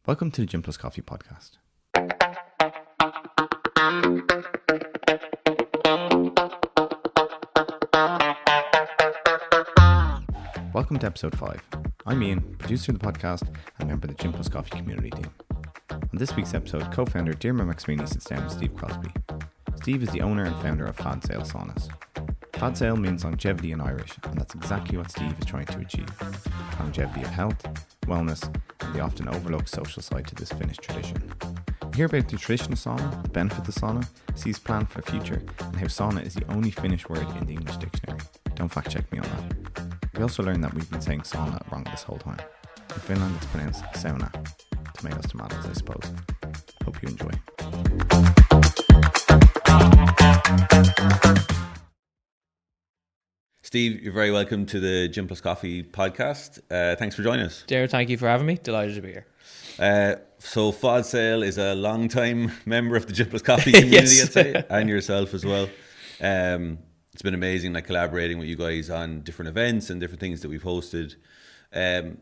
Welcome to the Gym Plus Coffee podcast. Welcome to episode 5. I'm Ian, producer of the podcast and member of the Gym Plus Coffee community team. On this week's episode, co-founder Diarmuid McSweeney sits down with Steve Crosbie. Steve is the owner and founder of Fad Saoil Saunas. Fad Saoil means longevity in Irish, and that's exactly what Steve is trying to achieve. Longevity of health, wellness, and the often overlooked social side to this Finnish tradition. We hear about the tradition of sauna, the benefits of sauna, Steve's plan for the future, and how sauna is the only Finnish word in the English dictionary. Don't fact check me on that. We also learned that we've been saying sauna wrong this whole time. In Finland it's pronounced Sow-Na. Tomatoes, I suppose. Hope you enjoy. Steve, you're very welcome to the Gym Plus Coffee podcast. Thanks for joining us. Darren, thank you for having me. Delighted to be here. So Fad Saoil is a long-time member of the Gym Plus Coffee community, Yes. I'd say, and yourself as well. It's been amazing, like collaborating with you guys on different events and different things that we've hosted. And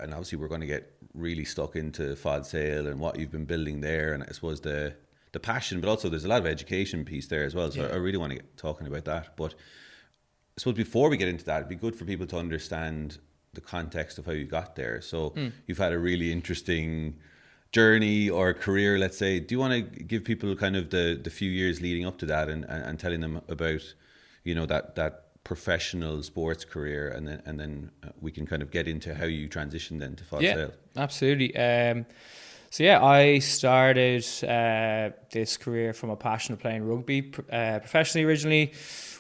obviously, we're going to get really stuck into Fad Saoil and what you've been building there, and I suppose the passion, but also there's a lot of education piece there as well. So I really want to get talking about that, but I suppose before we get into that, it'd be good for people to understand the context of how you got there. So you've had a really interesting journey or career, let's say. Do you want to give people kind of the few years leading up to that and telling them about, you know, that professional sports career, and then we can kind of get into how you transitioned then to Fad Saoil? Absolutely. I started this career from a passion of playing rugby professionally originally.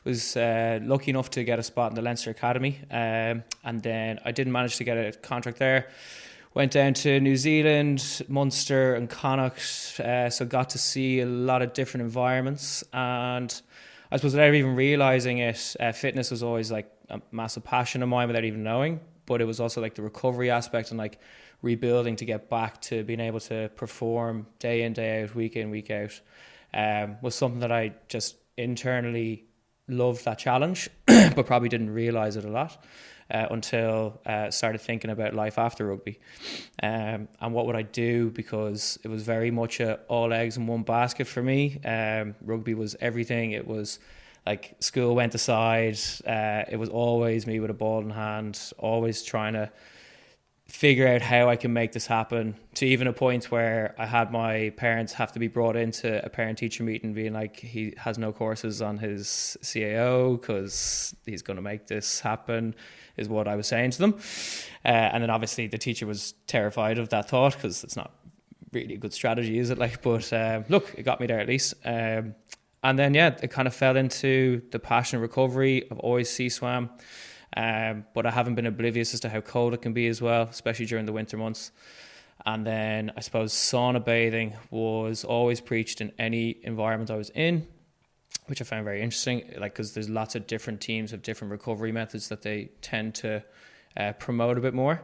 Was lucky enough to get a spot in the Leinster Academy, and then I didn't manage to get a contract there. Went down to New Zealand, Munster and Connacht, so got to see a lot of different environments. And I suppose without even realising it, fitness was always like a massive passion of mine without even knowing. But it was also like the recovery aspect and like rebuilding to get back to being able to perform day in, day out, week in, week out, was something that I just internally loved, that challenge, but probably didn't realise it a lot until started thinking about life after rugby. And what would I do, because it was very much all eggs in one basket for me. Rugby was everything. It was like school went aside. It was always me with a ball in hand, always trying to figure out how I can make this happen, to even a point where I had my parents have to be brought into a parent-teacher meeting being like, he has no courses on his CAO because he's going to make this happen, is what I was saying to them. And then obviously the teacher was terrified of that thought, because it's not really a good strategy, is it? Like, but look, it got me there at least. And then, it kind of fell into the passion of recovery. I've always sea swam. But I haven't been oblivious as to how cold it can be as well, especially during the winter months. And then I suppose sauna bathing was always preached in any environment I was in, which I found very interesting, like, because there's lots of different teams of different recovery methods that they tend to promote a bit more.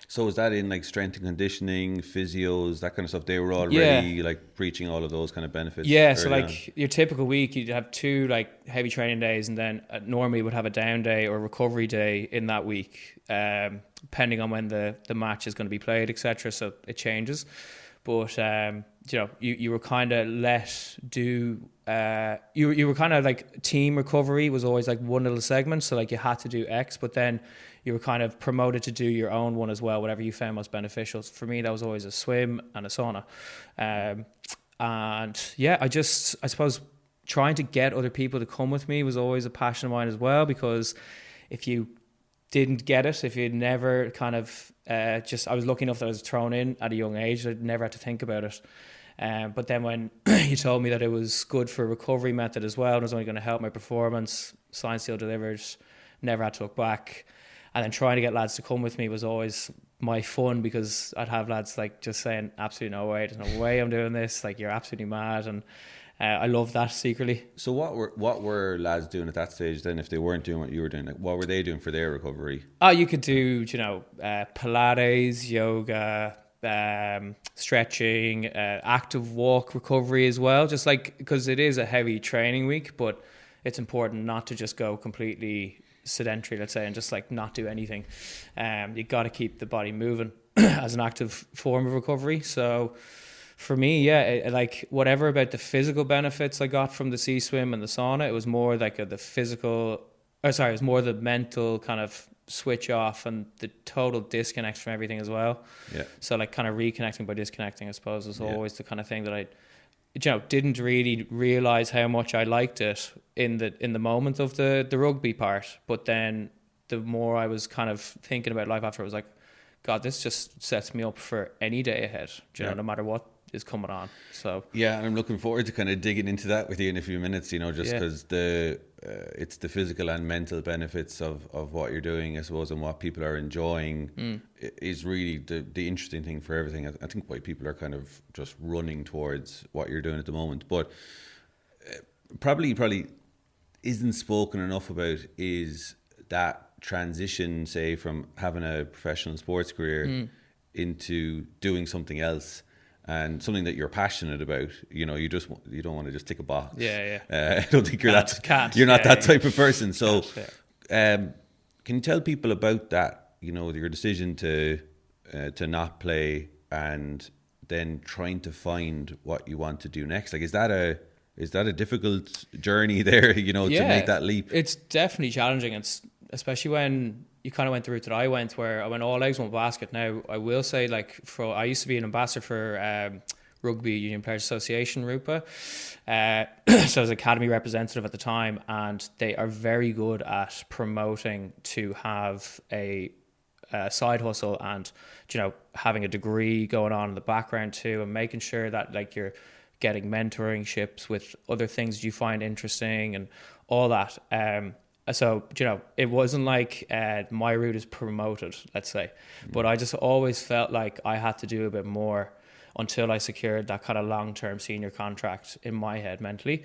So is that in like strength and conditioning, physios, that kind of stuff? They were already like preaching all of those kind of benefits? Yeah, so like your typical week, you'd have 2 like heavy training days, and then normally would have a down day or recovery day in that week, depending on when the match is going to be played, etc. So it changes. But you were kind of let do. You were kind of like team recovery was always like one little segment. So like you had to do X, but then you were kind of promoted to do your own one as well, whatever you found most beneficial. For me, that was always a swim and a sauna. I suppose trying to get other people to come with me was always a passion of mine as well, because if you didn't get it, if you'd never kind of I was lucky enough that I was thrown in at a young age. I'd never had to think about it. But then when you told me that it was good for a recovery method as well, and it was only going to help my performance, Science Seal delivered, never had to look back. And then trying to get lads to come with me was always my fun, because I'd have lads like just saying, absolutely no way, there's no way I'm doing this, like you're absolutely mad. And I love that secretly. So what were lads doing at that stage then, if they weren't doing what you were doing? Like, what were they doing for their recovery? You could do, Pilates, yoga, stretching, active walk recovery as well. Just like, because it is a heavy training week, but it's important not to just go completely sedentary, let's say, and just like not do anything. You got to keep the body moving. as an active form of recovery. So for me, yeah, like whatever about the physical benefits I got from the sea swim and the sauna, it was more like it was more the mental kind of switch off and the total disconnect from everything as well. Yeah. So like kind of reconnecting by disconnecting, I suppose, was always the kind of thing that I, didn't really realize how much I liked it in the moment of the rugby part. But then the more I was kind of thinking about life after, I was like, God, this just sets me up for any day ahead, no matter what is coming on. So yeah, and I'm looking forward to kind of digging into that with you in a few minutes, just because it's the physical and mental benefits of what you're doing, I suppose, and what people are enjoying is really the interesting thing for everything. I think why people are kind of just running towards what you're doing at the moment. But probably isn't spoken enough about is that transition, say, from having a professional sports career into doing something else. And something that you're passionate about, you don't want to just tick a box. Yeah. I don't think you're You're not that type of person. So, can you tell people about that? Your decision to not play and then trying to find what you want to do next. Like, is that a difficult journey there? To make that leap. It's definitely challenging. It's especially when you kind of went the route that I went, where I went all eggs, one basket. Now, I will say, I used to be an ambassador for Rugby Union Players Association, RUPA. So I was academy representative at the time, and they are very good at promoting to have a side hustle and, having a degree going on in the background too, and making sure that you're getting mentoringships with other things you find interesting and all that. So, it wasn't like my route is promoted, let's say. But I just always felt like I had to do a bit more until I secured that kind of long-term senior contract in my head mentally,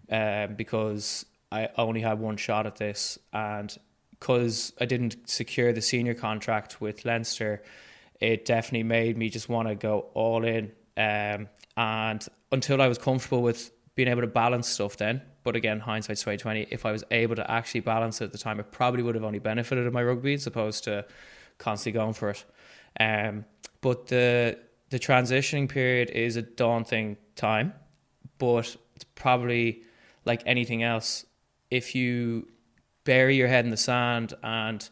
because I only had one shot at this. And because I didn't secure the senior contract with Leinster, it definitely made me just want to go all in. And until I was comfortable with being able to balance stuff then, but again, hindsight's 2020, if I was able to actually balance it at the time, it probably would have only benefited in my rugby as opposed to constantly going for it. But the transitioning period is a daunting time, but it's probably like anything else. If you bury your head in the sand and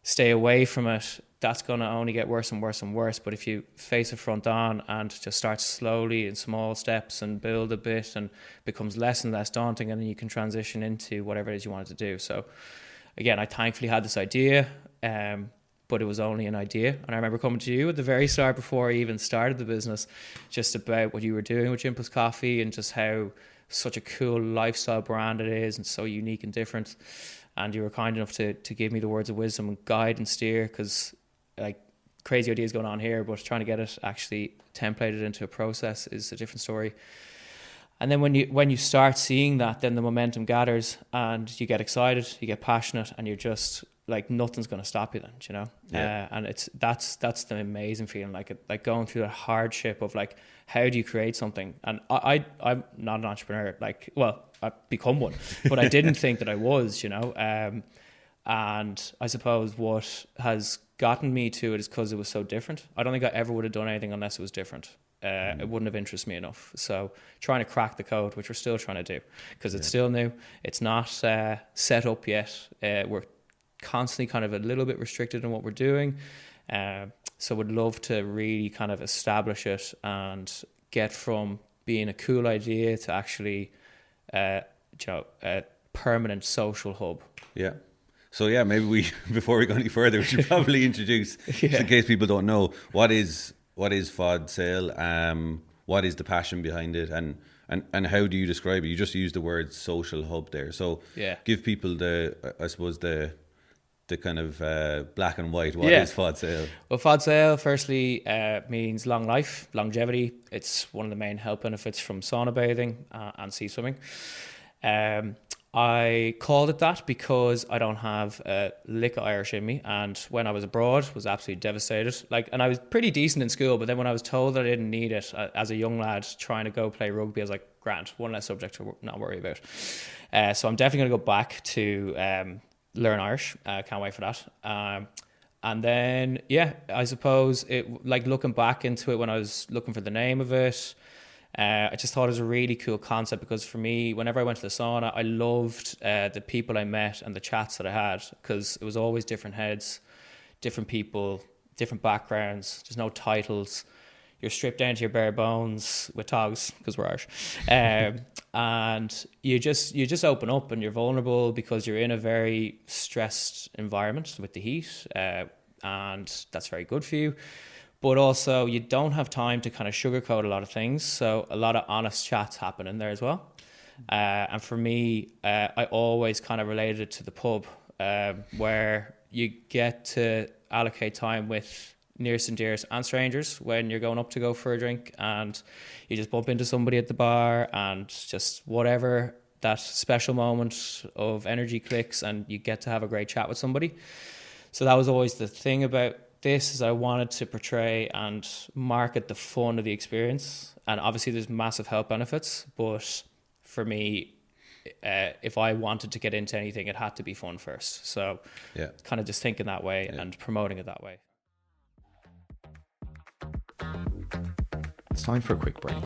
stay away from it, that's going to only get worse and worse and worse. But if you face it front on and just start slowly in small steps and build a bit, and becomes less and less daunting, and then you can transition into whatever it is you wanted to do. So again, I thankfully had this idea, but it was only an idea. And I remember coming to you at the very start, before I even started the business, just about what you were doing with Jim Plus Coffee and just how such a cool lifestyle brand it is and so unique and different. And you were kind enough to give me the words of wisdom and guide and steer, because crazy ideas going on here, but trying to get it actually templated into a process is a different story. And then when you start seeing that, then the momentum gathers and you get excited, you get passionate, and you're just nothing's going to stop you then, and that's the amazing feeling, like going through that hardship of how do you create something. And I'm not an entrepreneur, I've become one, but I didn't think that I was, and I suppose what has gotten me to it is because it was so different. I don't think I ever would have done anything unless it was different. It wouldn't have interested me enough. So trying to crack the code, which we're still trying to do, because it's still new. It's not set up yet. We're constantly kind of a little bit restricted in what we're doing. So would love to really kind of establish it and get from being a cool idea to actually, a permanent social hub. Yeah. So yeah, maybe before we go any further, we should probably introduce, just in case people don't know, what is Fad Saoil, what is the passion behind it, and how do you describe it? You just used the word social hub there. So give people the kind of black and white. What is Fad Saoil? Well, Fad Saoil firstly means long life, longevity. It's one of the main health benefits from sauna bathing and sea swimming. I called it that because I don't have a lick of Irish in me, and when I was abroad was absolutely devastated. And I was pretty decent in school, but then when I was told that I didn't need it as a young lad trying to go play rugby, I was like, grand, one less subject to not worry about. So I'm definitely going to go back to learn Irish. Can't wait for that. And then, yeah, I suppose it, like looking back into it when I was looking for the name of it, I just thought it was a really cool concept because for me, whenever I went to the sauna, I loved the people I met and the chats that I had because it was always different heads, different people, different backgrounds. There's no titles. You're stripped down to your bare bones with togs because we're Irish, and you just open up and you're vulnerable because you're in a very stressed environment with the heat, and that's very good for you. But also you don't have time to kind of sugarcoat a lot of things, so a lot of honest chats happen in there as well. And for me, I always kind of related it to the pub, where you get to allocate time with nearest and dearest and strangers when you're going up to go for a drink, and you just bump into somebody at the bar and just whatever that special moment of energy clicks and you get to have a great chat with somebody. So that was always the thing about this, is I wanted to portray and market the fun of the experience. And obviously there's massive health benefits, but for me, if I wanted to get into anything, it had to be fun first. So kind of just thinking that way and promoting it that way. It's time for a quick break.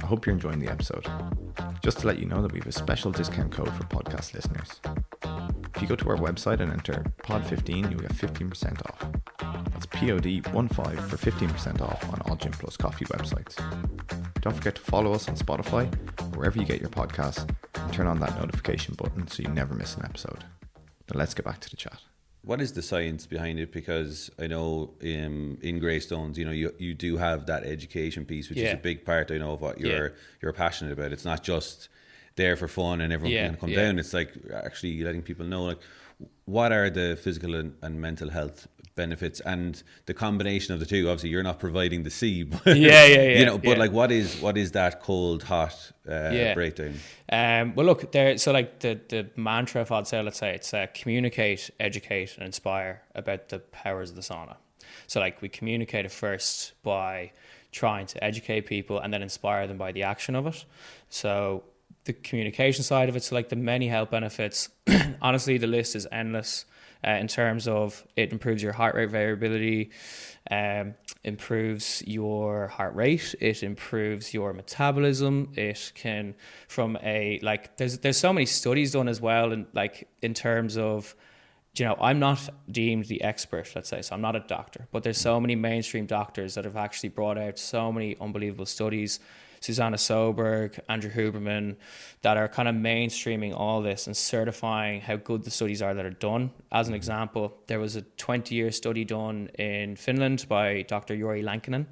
I hope you're enjoying the episode. Just to let you know that we have a special discount code for podcast listeners. If you go to our website and enter POD15, you'll get 15% off. That's POD15 for 15% off on all Gym Plus Coffee websites. Don't forget to follow us on Spotify or wherever you get your podcasts and turn on that notification button so you never miss an episode. Now let's get back to the chat. What is the science behind it? Because I know in Greystones, you do have that education piece, which is a big part, I know, of what you're passionate about. It's not just there for fun and everyone can come down. It's like actually letting people know, like, what are the physical and mental health benefits and the combination of the two. Obviously you're not providing the C, but like what is that cold hot breakdown? Well, look there, so like the mantra of Fad Saoil, let's say it's communicate, educate and inspire about the powers of the sauna. So like we communicate it first by trying to educate people and then inspire them by the action of it. So the communication side of it, so like the many health benefits, honestly the list is endless. In terms of it improves your heart rate variability, improves your heart rate, it improves your metabolism. It can, from a like, there's so many studies done as well, and like in terms of, I'm not deemed the expert, let's say, so I'm not a doctor, but there's so many mainstream doctors that have actually brought out so many unbelievable studies. Susanna Soberg, Andrew Huberman, that are kind of mainstreaming all this and certifying how good the studies are that are done. As an example, there was a 20-year study done in Finland by Dr. Jori Lankinen,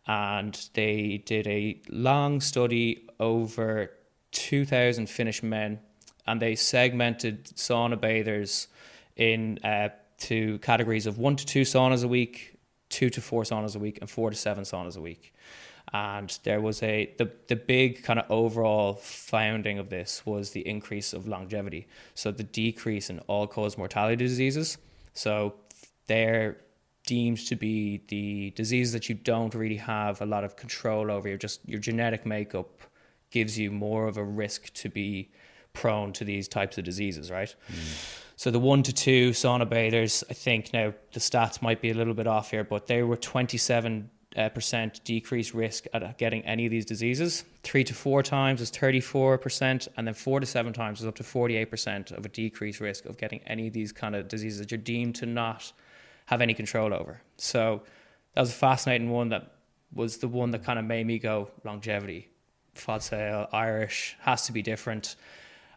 and they did a long study over 2,000 Finnish men, and they segmented sauna bathers in to categories of 1 to 2 saunas a week, 2 to 4 saunas a week, and 4 to 7 saunas a week. And there was the big kind of overall founding of this was the increase of longevity. So the decrease in all-cause mortality diseases. So they're deemed to be the diseases that you don't really have a lot of control over. Your genetic makeup gives you more of a risk to be prone to these types of diseases, right? So the 1 to 2 sauna bathers, I think now the stats might be a little bit off here, but they were 27% decreased risk at getting any of these diseases. 3 to 4 times is 34%, and then 4 to 7 times is up to 48% of a decreased risk of getting any of these kind of diseases that you're deemed to not have any control over. So that was a fascinating one. That was the one that kind of made me go, longevity, Fad Saoil, Irish, has to be different.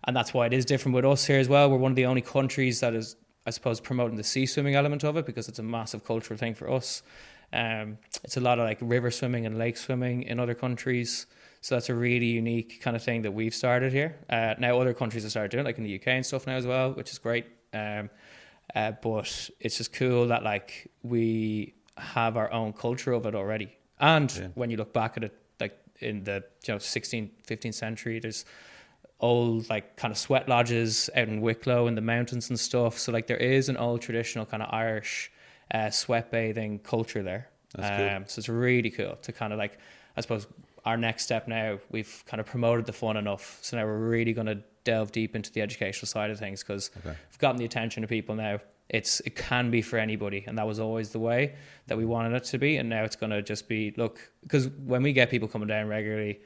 And that's why it is different with us here as well. We're one of the only countries that is, I suppose, promoting the sea swimming element of it, because it's a massive cultural thing for us. It's a lot of like river swimming and lake swimming in other countries. So that's a really unique kind of thing that we've started here. Now other countries have started doing it, like in the UK and stuff now as well, which is great. But it's just cool that like we have our own culture of it already. And when you look back at it, like in the 16th, 15th century, there's old like kind of sweat lodges out in Wicklow in the mountains and stuff. So like there is an old traditional kind of Irish sweat bathing culture there. That's cool. So it's really cool to kind of like, I suppose our next step now, we've kind of promoted the fun enough. So now we're really going to delve deep into the educational side of things, because we've gotten the attention of people now. it can be for anybody, and that was always the way that we wanted it to be. And now it's going to just be, look, because when we get people coming down regularly,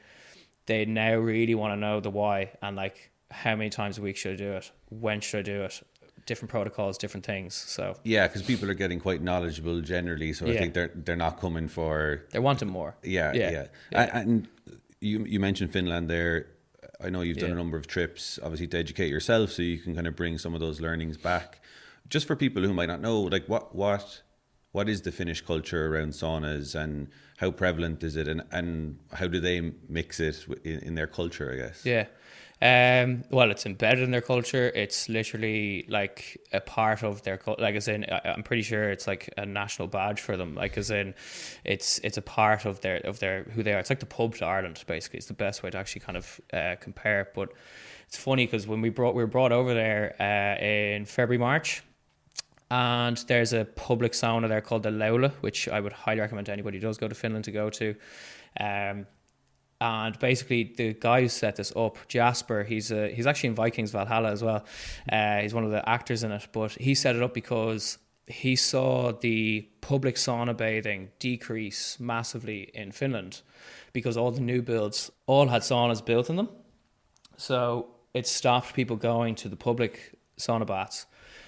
they now really want to know the why, and like, how many times a week should I do it? When should I do it? Different protocols, different things. So yeah, because people are getting quite knowledgeable generally, so I think they're not coming for, they're wanting more. Yeah. And you mentioned Finland there. I know you've done a number of trips, obviously, to educate yourself, so you can kind of bring some of those learnings back. Just for people who might not know, like what is the Finnish culture around saunas, and how prevalent is it, and how do they mix it in their culture, I guess? Yeah. Well, it's embedded in their culture. It's literally like a part of their culture. Like, as in, I'm pretty sure it's like a national badge for them. Like, as in, it's a part of their who they are. It's like the pub to Ireland, basically. It's the best way to actually kind of compare it. But it's funny because when we were brought over there in February, March. And there's a public sauna there called the Laula, which I would highly recommend to anybody who does go to Finland to go to. And basically, the guy who set this up, Jasper, he's actually in Vikings Valhalla as well. He's one of the actors in it, but he set it up because he saw the public sauna bathing decrease massively in Finland because all the new builds all had saunas built in them. So it stopped people going to the public sauna baths.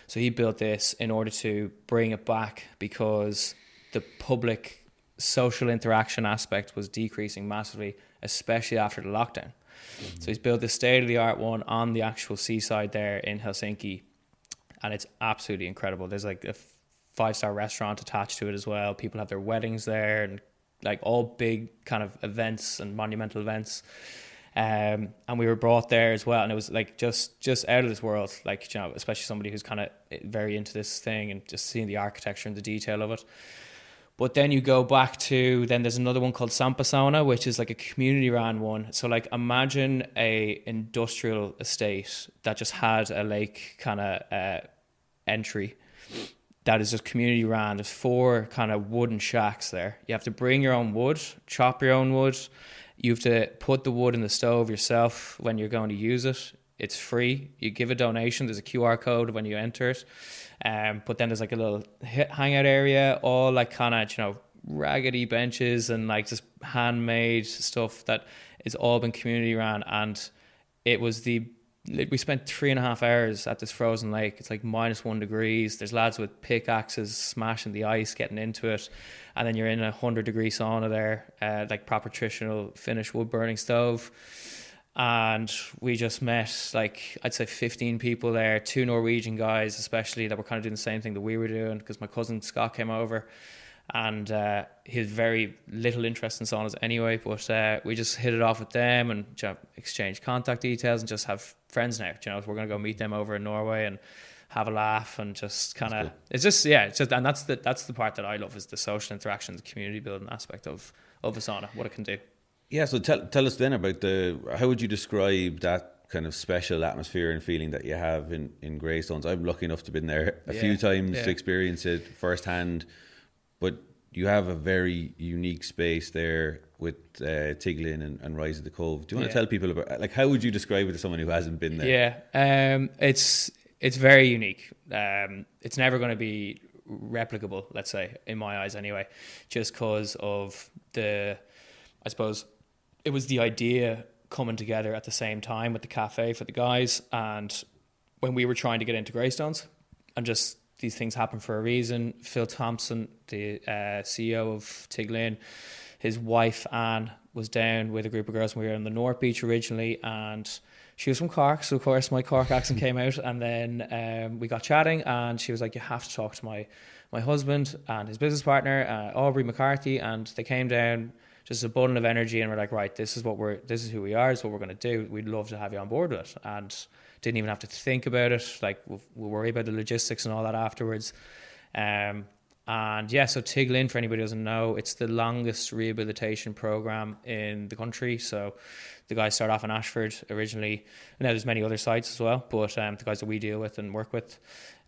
So he built this in order to bring it back because the public social interaction aspect was decreasing massively, especially after the lockdown. Mm-hmm. So he's built this state-of-the-art one on the actual seaside there in Helsinki, and it's absolutely incredible. There's like a 5-star restaurant attached to it as well. People have their weddings there, and like all big kind of events and monumental events. And we were brought there as well, and it was like just out of this world, like, you know, especially somebody who's kind of very into this thing and just seeing the architecture and the detail of it. But then you go back to, then there's another one called Sampa Sauna, which is like a community ran one. So like, imagine a industrial estate that just had a lake kind of entry that is just community ran. There's 4 kind of wooden shacks there. You have to bring your own wood, chop your own wood. You have to put the wood in the stove yourself when you're going to use it. It's free. You give a donation. There's a QR code when you enter it. But then there's like a little hangout area, all like kind of, you know, raggedy benches and like just handmade stuff that it's all been community ran. And it was we spent 3.5 hours at this frozen lake. It's like -1 degrees. There's lads with pickaxes smashing the ice, getting into it. And then you're in a 100-degree sauna there, like proper traditional Finnish wood burning stove. And we just met, like, I'd say 15 people there, 2 Norwegian guys especially that were kind of doing the same thing that we were doing, because my cousin Scott came over and he had very little interest in saunas anyway, but we just hit it off with them and, you know, exchange contact details and just have friends now. You know, we're going to go meet them over in Norway and have a laugh and just kind of, it's just, and that's the part that I love, is the social interaction, the community building aspect of a sauna, what it can do. Yeah, so tell us then about how would you describe that kind of special atmosphere and feeling that you have in Greystones? I'm lucky enough to have been there a few times to experience it firsthand, but you have a very unique space there with Tiglin and Rise of the Cove. Do you want to tell people about, like, how would you describe it to someone who hasn't been there? Yeah, it's very unique. It's never going to be replicable, let's say, in my eyes anyway, just because of I suppose it was the idea coming together at the same time with the cafe for the guys, and when we were trying to get into Greystones, and just these things happen for a reason. Phil Thompson, the CEO of Tiglin, his wife Anne was down with a group of girls, and we were on the North Beach originally, and she was from Cork, so of course my Cork accent came out, and then we got chatting, and she was like, you have to talk to my husband and his business partner, Aubrey McCarthy, and they came down, just a bundle of energy, and we're like, right, this is who we are, this is what we're going to do. We'd love to have you on board with it. And didn't even have to think about it. Like, we'll worry about the logistics and all that afterwards. And yeah, so Tiglin, for anybody who doesn't know, it's the longest rehabilitation program in the country. So the guys start off in Ashford originally. Now there's many other sites as well, but the guys that we deal with and work with,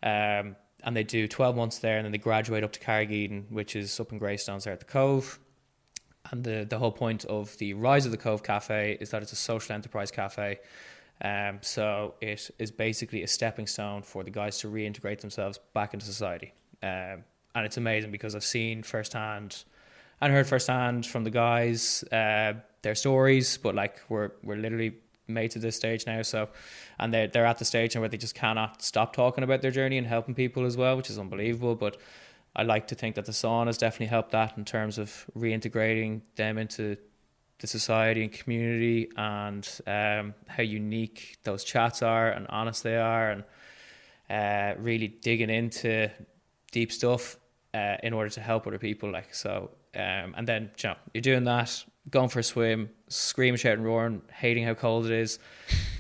and they do 12 months there, and then they graduate up to Carrigeeden, which is up in Greystones there at the Cove. And the whole point of the Rise of the Cove Cafe is that it's a social enterprise cafe. So it is basically a stepping stone for the guys to reintegrate themselves back into society. And it's amazing because I've seen firsthand and heard firsthand from the guys their stories, but like we're literally made to this stage now, so and they're at the stage now where they just cannot stop talking about their journey and helping people as well, which is unbelievable. But I like to think that the sauna has definitely helped that in terms of reintegrating them into the society and community, and how unique those chats are and honest they are, and really digging into deep stuff in order to help other people. Like so, and then you're doing that, going for a swim, screaming, shouting, roaring, hating how cold it is,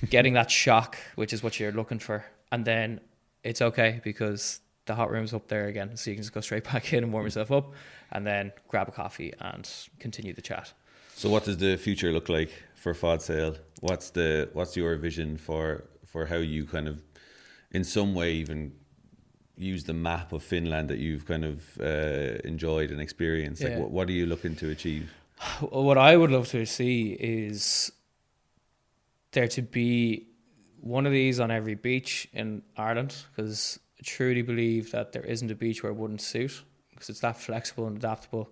getting that shock, which is what you're looking for, and then it's okay because the hot room's up there again, so you can just go straight back in and warm yourself up, and then grab a coffee and continue the chat. So what does the future look like for Fad Saoil? What's your vision for how you kind of in some way even use the map of Finland that you've kind of enjoyed and experienced? Like what are you looking to achieve? What I would love to see is there to be one of these on every beach in Ireland, because I truly believe that there isn't a beach where it wouldn't suit, because it's that flexible and adaptable.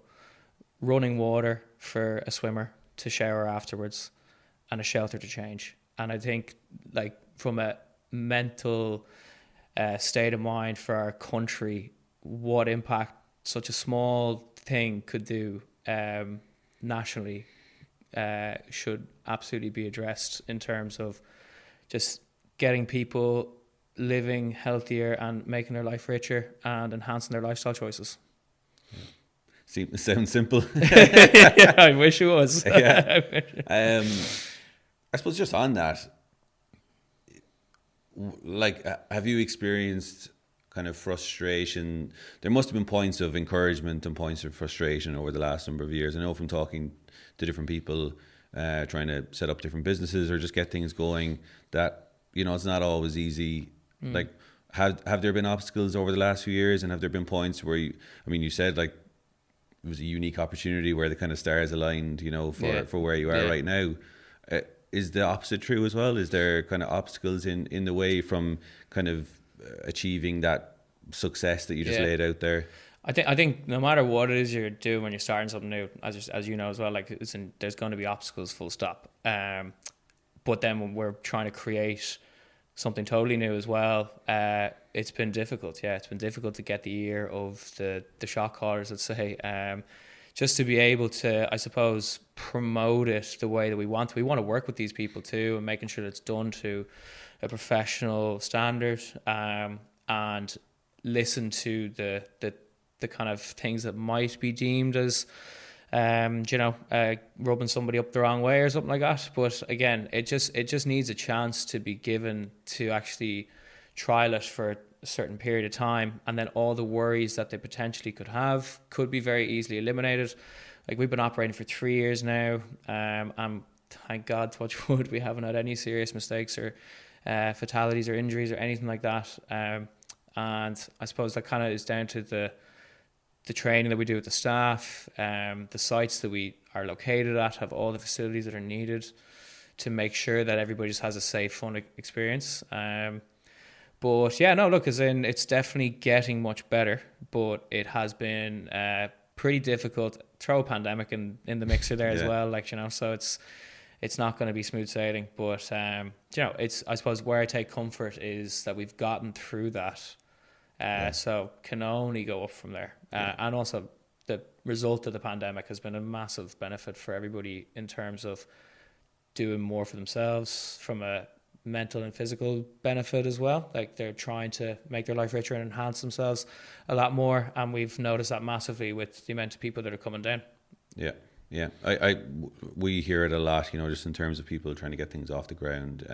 Running water for a swimmer to shower afterwards, and a shelter to change. And I think, like, from a mental state of mind for our country, what impact such a small thing could do nationally should absolutely be addressed in terms of just getting people living healthier and making their life richer and enhancing their lifestyle choices. It sounds simple. Yeah, I wish it was. Yeah. I suppose just on that, like, have you experienced kind of frustration? There must have been points of encouragement and points of frustration over the last number of years. I know from talking to different people, trying to set up different businesses or just get things going, that, it's not always easy. Like, have there been obstacles over the last few years, and have there been points where you said, like, it was a unique opportunity where the kind of stars aligned, for where you are right now. Is the opposite true as well? Is there kind of obstacles in the way from kind of achieving that success that you just laid out there? I think no matter what it is you're doing when you're starting something new, as you know as well, like, there's going to be obstacles, full stop. But then when we're trying to create something totally new as well, it's been difficult. Yeah, it's been difficult to get the ear of the shot callers, let's say, just to be able to, I suppose, promote it the way that we want to. We want to work with these people too, and making sure that it's done to a professional standard, and listen to the kind of things that might be deemed as rubbing somebody up the wrong way or something like that. But again, it just needs a chance to be given to actually trial it for a certain period of time, and then all the worries that they potentially could have could be very easily eliminated. Like, we've been operating for 3 years now, and thank God, touch wood, we haven't had any serious mistakes or fatalities or injuries or anything like that. And I suppose that kind of is down to the training that we do with the staff, the sites that we are located at have all the facilities that are needed to make sure that everybody just has a safe, fun experience. But yeah, no, look, it's definitely getting much better, but it has been pretty difficult. Throw a pandemic in the mixer there as well, so it's not going to be smooth sailing. But it's, I suppose, where I take comfort is that we've gotten through that. So can only go up from there. And also the result of the pandemic has been a massive benefit for everybody in terms of doing more for themselves from a mental and physical benefit as well. Like, they're trying to make their life richer and enhance themselves a lot more. And we've noticed that massively with the amount of people that are coming down. Yeah. Yeah, we hear it a lot, just in terms of people trying to get things off the ground,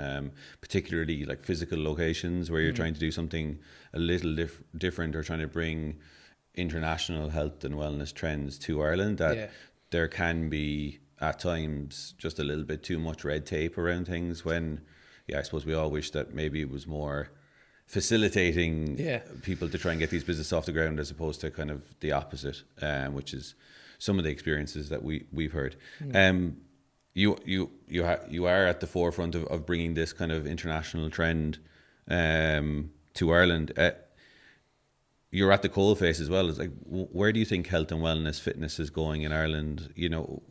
particularly like physical locations where you're trying to do something a little different, or trying to bring international health and wellness trends to Ireland, that there can be at times just a little bit too much red tape around things, when, I suppose we all wish that maybe it was more facilitating people to try and get these businesses off the ground, as opposed to kind of the opposite, which is some of the experiences that we've heard. you are at the forefront of bringing this kind of international trend to Ireland. You're at the coalface as well. It's like, where do you think health and wellness, fitness is going in Ireland? You know,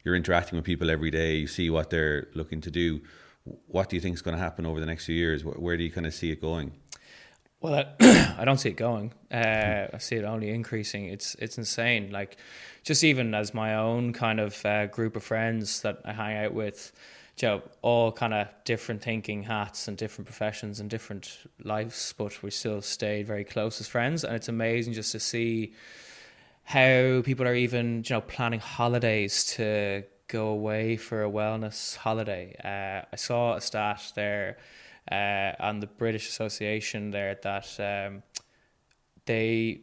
you're interacting with people every day. You see what they're looking to do. What do you think is going to happen over the next few years? Where do you kind of see it going? Well, I don't see it going. I see it only increasing. It's insane. Like, just even as my own kind of group of friends that I hang out with, you know, all kind of different thinking hats and different professions and different lives, but we still stayed very close as friends. And it's amazing just to see how people are even, you know, planning holidays to go away for a wellness holiday. I saw a stat there on the British Association there that they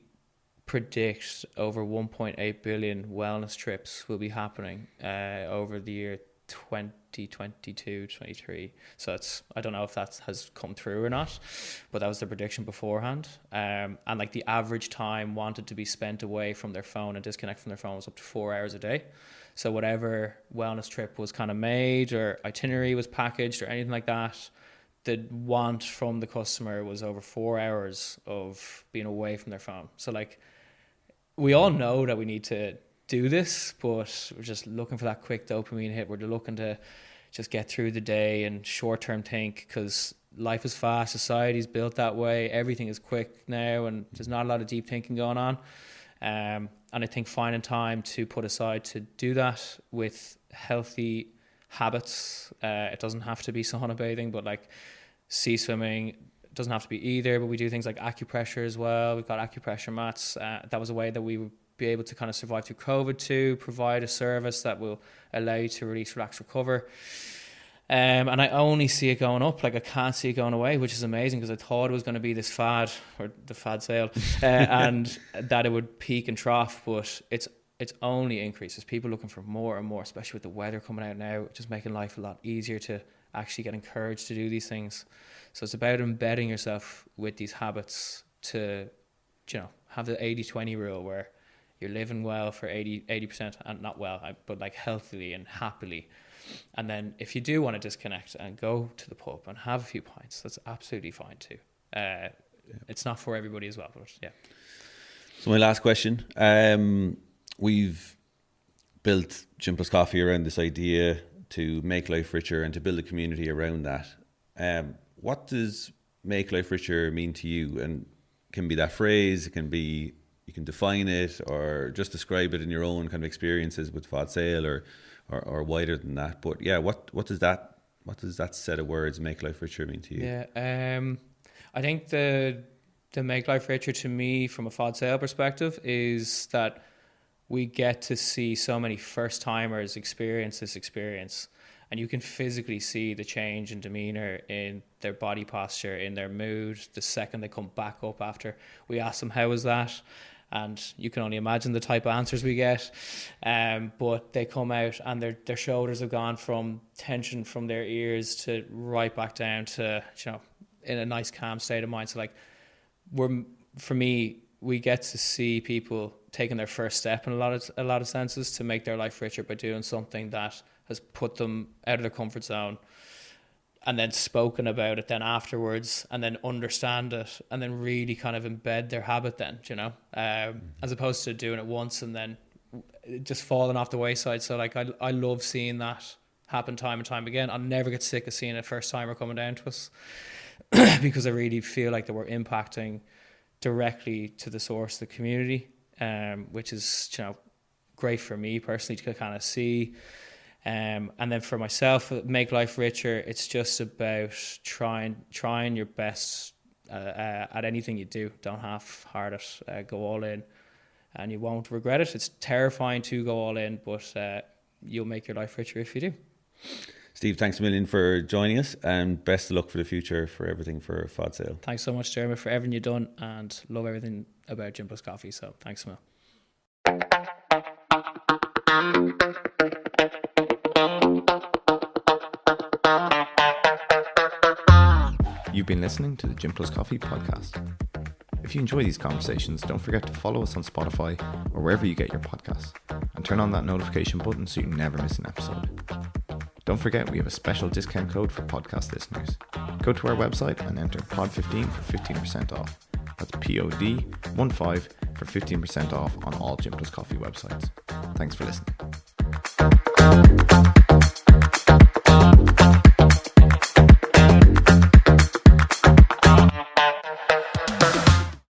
predict over 1.8 billion wellness trips will be happening over the year 2022-23. So I don't know if that has come through or not, but that was the prediction beforehand. And like the average time wanted to be spent away from their phone and disconnect from their phone was up to 4 hours a day. So whatever wellness trip was kind of made or itinerary was packaged or anything like that, the want from the customer was over 4 hours of being away from their phone. So like, we all know that we need to do this, but we're just looking for that quick dopamine hit. We're looking to just get through the day and short-term think, because life is fast, society's built that way, everything is quick now, and there's not a lot of deep thinking going on. And I think finding time to put aside to do that with healthy habits, it doesn't have to be sauna bathing, but like sea swimming, it doesn't have to be either, but we do things like acupressure as well. We've got acupressure mats. That was a way that we would be able to kind of survive through COVID, to provide a service that will allow you to release, relax, recover. And I only see it going up. Like, I can't see it going away, which is amazing, because I thought it was going to be this fad, or the Fad Saoil, and that it would peak and trough, but it's only increases. People looking for more and more, especially with the weather coming out now, just making life a lot easier to actually get encouraged to do these things. So it's about embedding yourself with these habits to, you know, have the 80-20 rule, where you're living well for 80%, and not well, but like healthily and happily. And then if you do want to disconnect and go to the pub and have a few pints, that's absolutely fine too. It's not for everybody as well, but yeah. So my last question, we've built Gym Plus Coffee around this idea to make life richer and to build a community around that. What does make life richer mean to you? And it can be that phrase, it can be, you can define it or just describe it in your own kind of experiences with Fad Saoil or wider than that. But yeah, what does that set of words, make life richer, mean to you? Yeah, I think the make life richer to me from a Fad Saoil perspective is that we get to see so many first timers experience this experience, and you can physically see the change in demeanor, in their body posture, in their mood the second they come back up after we ask them how was that. And you can only imagine the type of answers we get. But they come out and their shoulders have gone from tension from their ears to right back down to, you know, in a nice calm state of mind. So like, for me, we get to see people taking their first step in a lot of senses to make their life richer by doing something that has put them out of their comfort zone, and then spoken about it then afterwards, and then understand it, and then really kind of embed their habit then, you know, as opposed to doing it once and then just falling off the wayside. So like, I love seeing that happen time and time again. I'll never get sick of seeing a first timer coming down to us because I really feel like that we're impacting directly to the source, the community, which is, you know, great for me personally to kind of see. And then for myself, make life richer, it's just about trying your best at anything you do. Don't half-heart it, go all in, and you won't regret it. It's terrifying to go all in, but you'll make your life richer if you do. Steve, thanks a million for joining us, and best of luck for the future for everything for Fad Saoil. Thanks so much, Diarmuid, for everything you've done, and love everything about Gym Plus Coffee. So thanks, Mel. You've been listening to the Gym Plus Coffee podcast. If you enjoy these conversations, don't forget to follow us on Spotify or wherever you get your podcasts. and turn on that notification button so you never miss an episode. Don't forget, we have a special discount code for podcast listeners. Go to our website and enter POD15 for 15% off. That's POD15 for 15% off on all Gym Plus Coffee websites. Thanks for listening.